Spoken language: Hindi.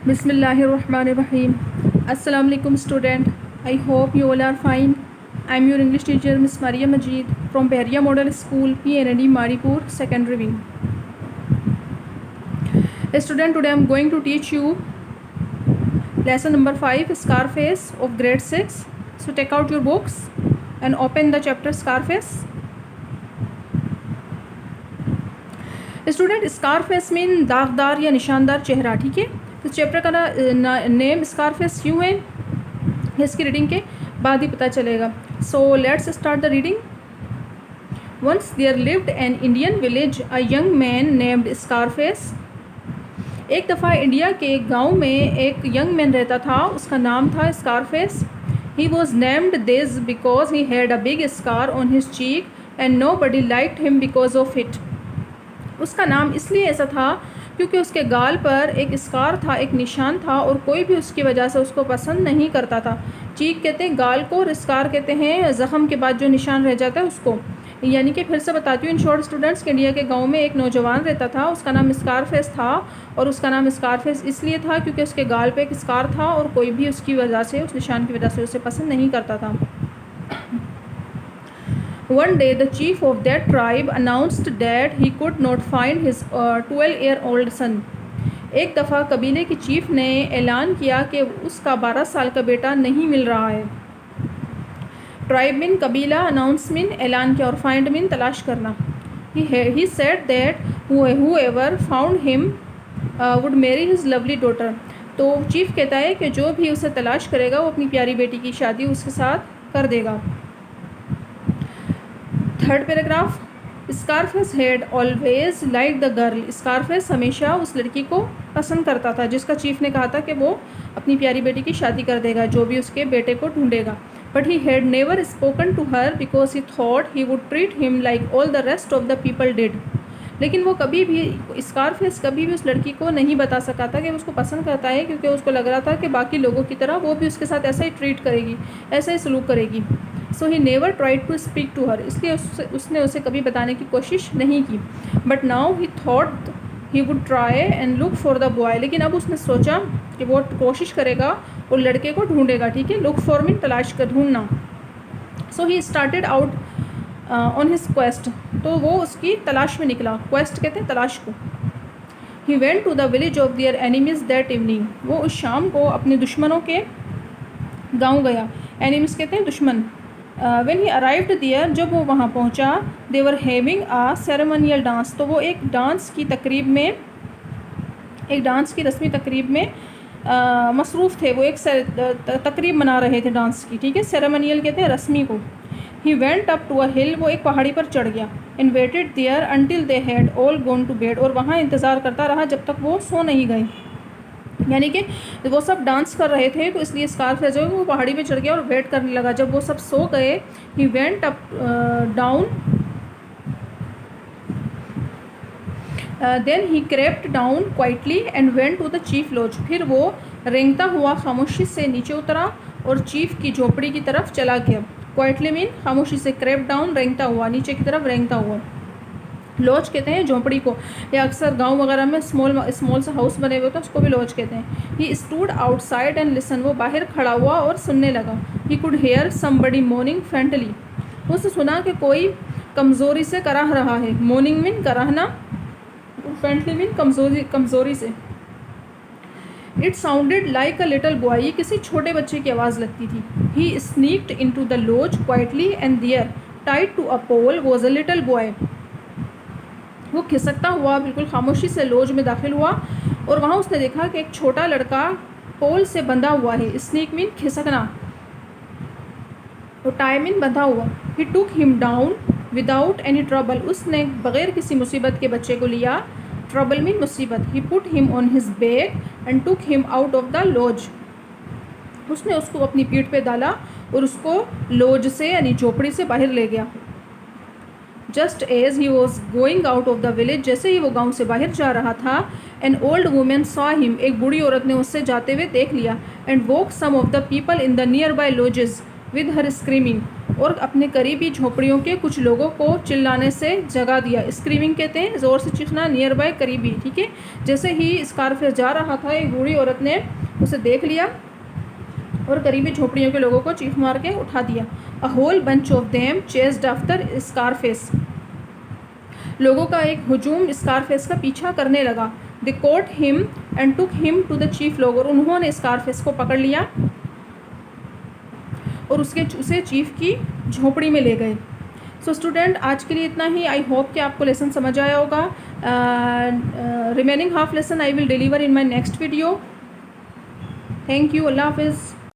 Bismillahirrahmanirrahim. Assalamu alaikum student. I hope you all are fine. I am your English teacher Miss Maria Majid from Behriya Model School, PND Maripur Secondary Wing. Student, today I am going to teach you lesson number 5, Scarface of grade 6. So take out your books and open the chapter Scarface. Student, Scarface mean दागदार या निशानदार चेहरा, ठीक है। तो चैप्टर का नेम स्कारफेस क्यों है, इसकी रीडिंग के बाद ही पता चलेगा। So let's start the reading. Once there lived an Indian village a young man named Scarface. एक दफ़ा इंडिया के एक गाँव में एक यंग मैन रहता था, उसका नाम था Scarface. He was named this because he had a big scar on his cheek and nobody liked him because of it. उसका नाम इसलिए ऐसा था क्योंकि उसके गाल पर एक स्कार था, एक निशान था, और कोई भी उसकी वजह से उसको पसंद नहीं करता था। चीक कहते हैं गाल को, और स्कार कहते हैं ज़ख़म के बाद जो निशान रह जाता है उसको। यानी कि फिर से बताती हूँ इन शॉर्ट स्टूडेंट्स के, इंडिया के गांव में एक नौजवान रहता था, उसका नाम स्कारफेस था। और उसका नाम स्कारफेस इसलिए था क्योंकि उसके गाल पर एक स्कार था और कोई भी उसकी वजह से, उस निशान की वजह से उसे पसंद नहीं करता था। One day, the chief of that tribe announced that he could not find his 12-year-old son. एक दफ़ा कबीले की चीफ ने ऐलान किया कि उसका 12 साल का बेटा नहीं मिल रहा है। ट्राइब मीन कबीला, अनाउंस मीन ऐलान किया, और फाइंड मीन तलाश करना। He said that whoever found him would marry his lovely daughter. तो चीफ कहता है कि जो भी उसे तलाश करेगा वो अपनी प्यारी बेटी की शादी उसके साथ कर देगा। Third paragraph. Scarface had always like the girl. Scarface हमेशा उस लड़की को पसंद करता था जिसका चीफ ने कहा था कि वो अपनी प्यारी बेटी की शादी कर देगा, जो भी उसके बेटे को ढूंढेगा। But he had never spoken to her because he thought he would treat him like all the rest of the people did. लेकिन वो कभी भी, स्कारफेस कभी भी उस लड़की को नहीं बता सका था कि वो उसको पसंद करता है, क्योंकि उसको लग रहा था कि बाकी लोगों की तरह वो भी उसके साथ ऐसा ही ट्रीट करेगी, ऐसा ही सलूक करेगी। So he never tried to speak to her, इसलिए उसने उसे कभी बताने की कोशिश नहीं की। But now he thought he would try and look for the boy. लेकिन अब उसने सोचा कि वो कोशिश करेगा और लड़के को ढूंढेगा, ठीक है। लुक फॉर मीन तलाश कर, ढूंढना। So he started out on his quest, तो वो उसकी तलाश में निकला। क्वेस्ट कहते हैं तलाश को। He went to the village of their enemies that evening. वो उस शाम को अपने दुश्मनों के गांव गया। एनिमीज़ कहते हैं दुश्मन। व्हेन ही अराइव्ड देयर, जब वो वहाँ पहुँचा, they were having a ceremonial dance. तो वो एक डांस की तकरीब में, एक डांस की रस्मी तकरीब में मसरूफ़ थे। वो एक तकरीब मना रहे थे डांस की, ठीक है। सेरेमोनियल कहते हैं रस्मी को। He went up to a hill, वो एक पहाड़ी पर चढ़ गया। And waited there until they had all gone to bed, और वहाँ इंतज़ार करता रहा जब तक वो सो नहीं गए। यानी कि वो सब डांस कर रहे थे, तो इसलिए स्कारफेस जो है वो पहाड़ी पे चढ़ गया और वेट करने लगा। जब वो सब सो गए, he went up down, then he crept down quietly and went to the chief lodge. फिर वो रेंगता हुआ खामोशी से नीचे उतरा और चीफ की झोपड़ी की तरफ चला गया। क्वाइटली मीन खामोशी से, क्रेप डाउन रेंगता हुआ, नीचे की तरफ रेंगता हुआ। लॉज कहते हैं झोंपड़ी को, या अक्सर गांव वगैरह में स्मॉल सा हाउस बने हुए होते हैं, उसको भी लॉज कहते हैं। He stood outside and listen, वो बाहर खड़ा हुआ और सुनने लगा। He could hear somebody moaning faintly, उसने सुना कि कोई कमज़ोरी से कराह रहा है। मोर्निंग मीन कराहना, फेंटली मीन कमज़ोरी से। It sounded like a little boy, ये किसी छोटे बच्चे की आवाज़ लगती थी। He sneaked into the lodge quietly and there tied to a pole was a little boy. वो खिसकता हुआ बिल्कुल खामोशी से लॉज में दाखिल हुआ, और वहाँ उसने देखा कि एक छोटा लड़का पोल से बंधा हुआ है। स्नीक मीन खिसकना, और टाई मीन बंधा हुआ। He took him down without any trouble, उसने बग़ैर किसी मुसीबत के बच्चे को लिया। ट्रबल मीन मुसीबत। He put him on his back and took him out of the lodge, उसने उसको अपनी पीठ पे डाला और उसको लॉज से यानी झोपड़ी से बाहर ले गया। Just as he was going out of the village, जैसे ही वो गांव से बाहर जा रहा था, an old woman saw him, एक बूढ़ी औरत ने उससे जाते हुए देख लिया। And woke some of the people in the nearby lodges with her screaming, और अपने करीबी झोपड़ियों के कुछ लोगों को चिल्लाने से जगा दिया। स्क्रीमिंग कहते हैं ज़ोर से चीखना, नियर बाय करीबी, ठीक है। जैसे ही स्कारफेस जा रहा था, एक बूढ़ी औरत ने उसे देख लिया और करीबी झोपड़ियों के लोगों को चीख मार के उठा दिया। A whole bunch of them chased after Scarface. लोगों का एक हुजूम स्कारफेस का पीछा करने लगा। They caught him and took him to the chief लॉग। और उन्होंने स्कारफेस को पकड़ लिया और उसे चीफ की झोपड़ी में ले गए। सो स्टूडेंट, आज के लिए इतना ही। आई होप कि आपको लेसन समझ आया होगा। Remaining half lesson I will deliver in my next video. Thank you. अल्लाह हाफिज़।